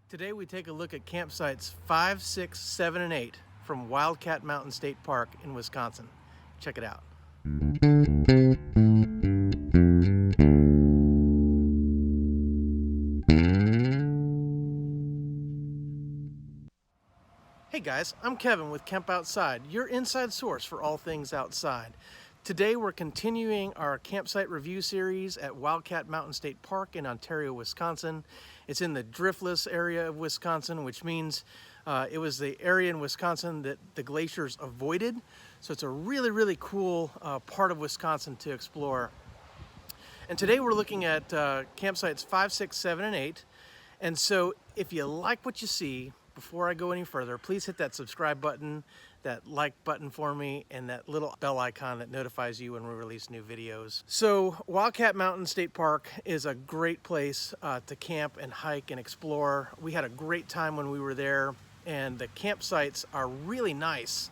Today we take a look at campsites 5, 6, 7, and 8 from Wildcat Mountain State Park in Wisconsin. Check it out. Hey guys, I'm Kevin with Kemp Outside, your inside source for all things outside. Today we're continuing our campsite review series at Wildcat Mountain State Park in Ontario, Wisconsin. It's in the driftless area of Wisconsin, which means it was the area in Wisconsin that the glaciers avoided. So it's a really cool part of Wisconsin to explore. And today we're looking at campsites 5, 6, 7, and 8. And so if you like what you see, before I go any further, please hit that subscribe button, that like button for me, and that little bell icon that notifies you when we release new videos. So Wildcat Mountain State Park is a great place to camp and hike and explore. We had a great time when we were there, and the campsites are really nice.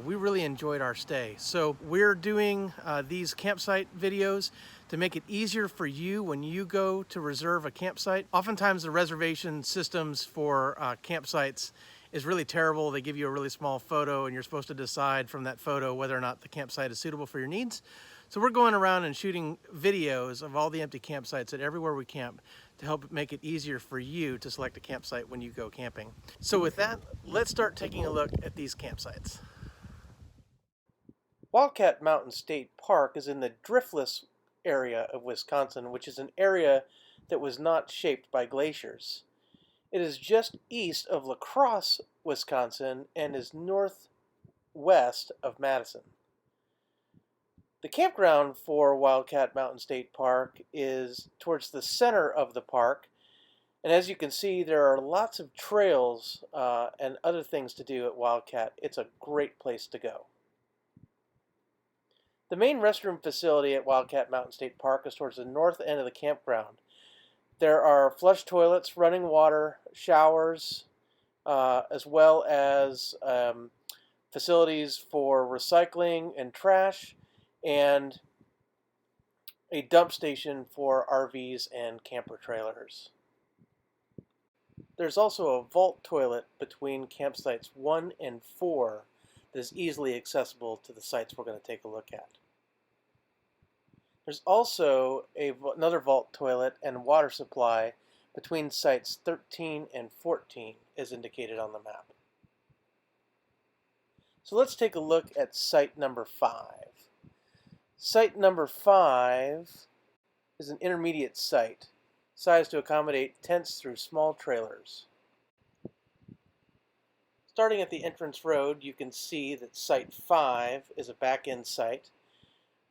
We really enjoyed our stay. So we're doing these campsite videos to make it easier for you when you go to reserve a campsite. Oftentimes the reservation systems for campsites is really terrible. They give you a really small photo and you're supposed to decide from that photo whether or not the campsite is suitable for your needs. So we're going around and shooting videos of all the empty campsites at everywhere we camp to help make it easier for you to select a campsite when you go camping. So with that, let's start taking a look at these campsites. Wildcat Mountain State Park is in the driftless area of Wisconsin, which is an area that was not shaped by glaciers. It is just east of La Crosse, Wisconsin, and is northwest of Madison. The campground for Wildcat Mountain State Park is towards the center of the park, and as you can see, there are lots of trails and other things to do at Wildcat. It's a great place to go. The main restroom facility at Wildcat Mountain State Park is towards the north end of the campground. There are flush toilets, running water, showers, as well as facilities for recycling and trash, and a dump station for RVs and camper trailers. There's also a vault toilet between campsites 1 and 4 that is easily accessible to the sites we're going to take a look at. There's also another vault toilet and water supply between sites 13 and 14 as indicated on the map. So let's take a look at site number 5. Site number 5 is an intermediate site, sized to accommodate tents through small trailers. Starting at the entrance road, you can see that Site 5 is a back-end site.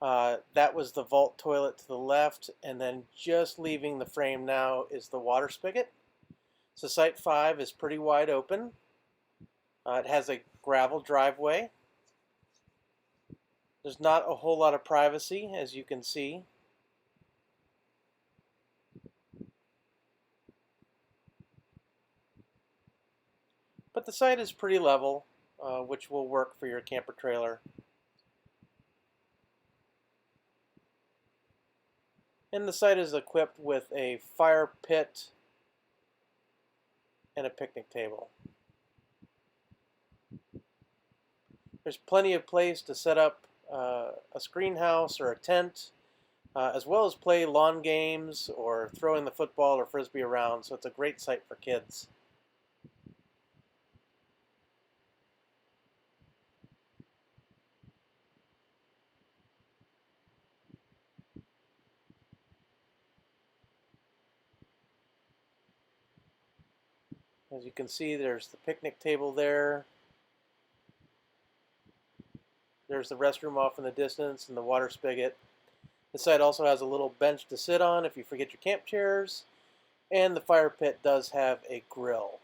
That was the vault toilet to the left, and then just leaving the frame now is the water spigot. So Site 5 is pretty wide open. It has a gravel driveway. There's not a whole lot of privacy, as you can see. But the site is pretty level, which will work for your camper trailer. And the site is equipped with a fire pit and a picnic table. There's plenty of place to set up a screen house or a tent, as well as play lawn games or throwing the football or frisbee around, so it's a great site for kids. As you can see, there's the picnic table there. There's the restroom off in the distance and the water spigot. The site also has a little bench to sit on if you forget your camp chairs. And the fire pit does have a grill.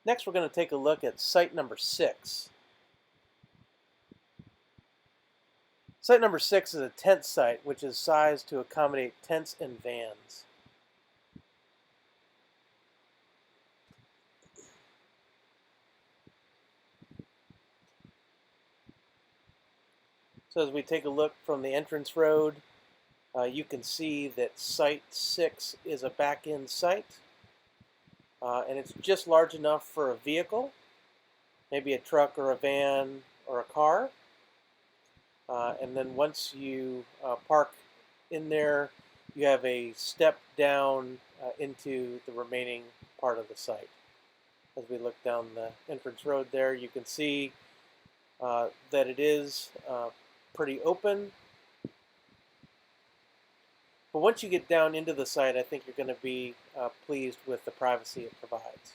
Next, we're going to take a look at site number 6. Site number 6 is a tent site, which is sized to accommodate tents and vans. So as we take a look from the entrance road, you can see that Site 6 is a back-end site, and it's just large enough for a vehicle, maybe a truck or a van or a car. And then once you park in there, you have a step down into the remaining part of the site. As we look down the entrance road there, you can see that it is pretty open. But once you get down into the site, I think you're going to be pleased with the privacy it provides.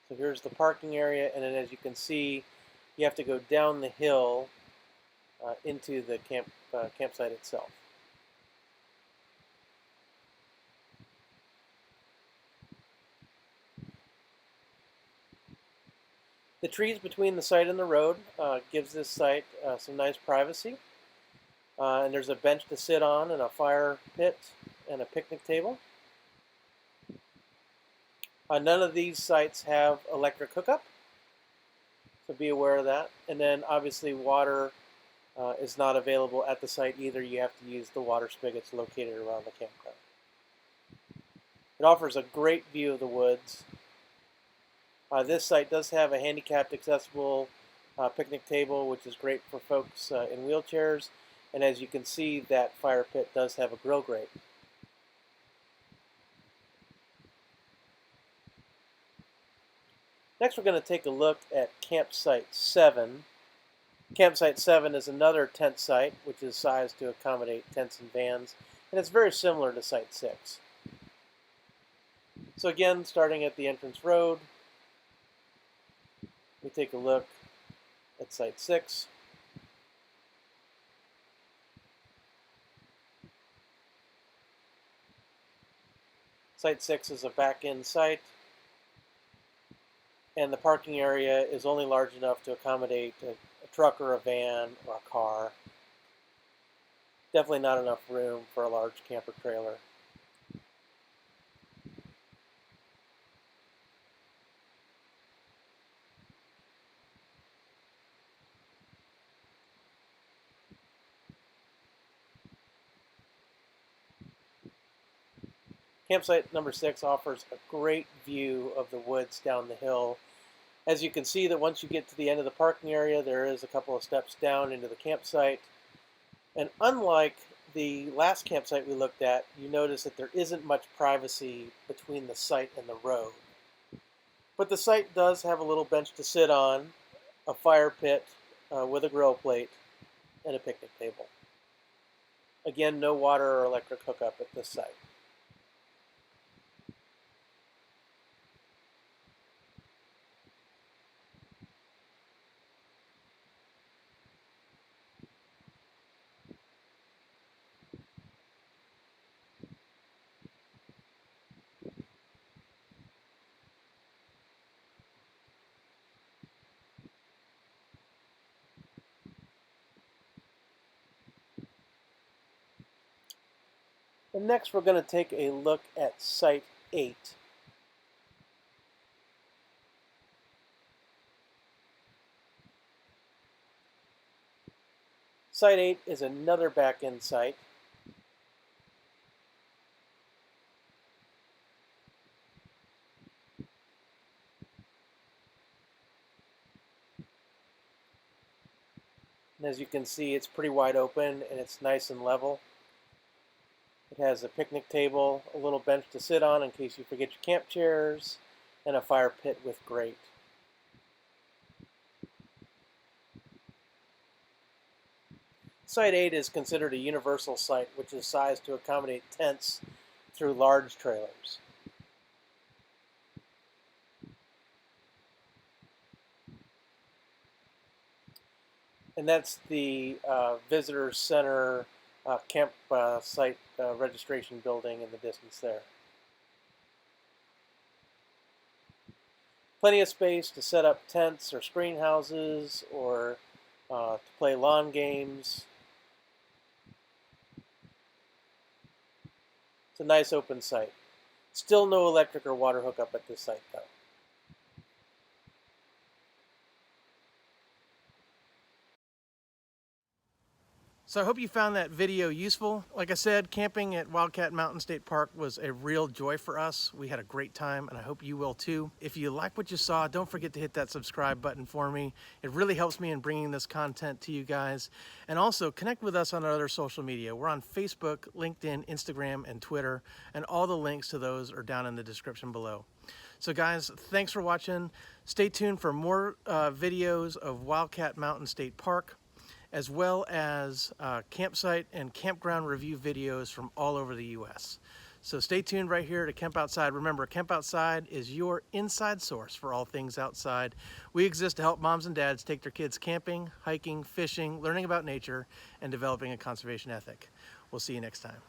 So here's the parking area, and then as you can see, you have to go down the hill into the campsite itself. The trees between the site and the road gives this site some nice privacy. And there's a bench to sit on and a fire pit and a picnic table. None of these sites have electric hookup, so be aware of that. And then obviously water is not available at the site either. You have to use the water spigots located around the campground. It offers a great view of the woods. This site does have a handicapped accessible picnic table, which is great for folks in wheelchairs. And as you can see, that fire pit does have a grill grate. Next, we're going to take a look at Campsite 7. Campsite 7 is another tent site, which is sized to accommodate tents and vans, and it's very similar to Site 6. So again, starting at the entrance road, we take a look at Site 6. Site 6 is a back-end site, and the parking area is only large enough to accommodate a truck or a van or a car. Definitely not enough room for a large camper trailer. Campsite number 6 offers a great view of the woods down the hill. As you can see, that once you get to the end of the parking area, there is a couple of steps down into the campsite. And unlike the last campsite we looked at, you notice that there isn't much privacy between the site and the road. But the site does have a little bench to sit on, a fire pit with a grill plate, and a picnic table. Again, no water or electric hookup at this site. And next we're going to take a look at Site 8. Site 8 is another back-end site. And as you can see, it's pretty wide open and it's nice and level. It has a picnic table, a little bench to sit on in case you forget your camp chairs, and a fire pit with grate. Site 8 is considered a universal site, which is sized to accommodate tents through large trailers. And that's the Visitor Center camp site registration building in the distance there. Plenty of space to set up tents or screen houses or to play lawn games. It's a nice open site. Still no electric or water hookup at this site though. So I hope you found that video useful. Like I said, camping at Wildcat Mountain State Park was a real joy for us. We had a great time, and I hope you will too. If you like what you saw, don't forget to hit that subscribe button for me. It really helps me in bringing this content to you guys. And also connect with us on our other social media. We're on Facebook, LinkedIn, Instagram, and Twitter, and all the links to those are down in the description below. So guys, thanks for watching. Stay tuned for more videos of Wildcat Mountain State Park, as well as campsite and campground review videos from all over the US. So stay tuned right here to Kemp Outside. Remember, Kemp Outside is your inside source for all things outside. We exist to help moms and dads take their kids camping, hiking, fishing, learning about nature, and developing a conservation ethic. We'll see you next time.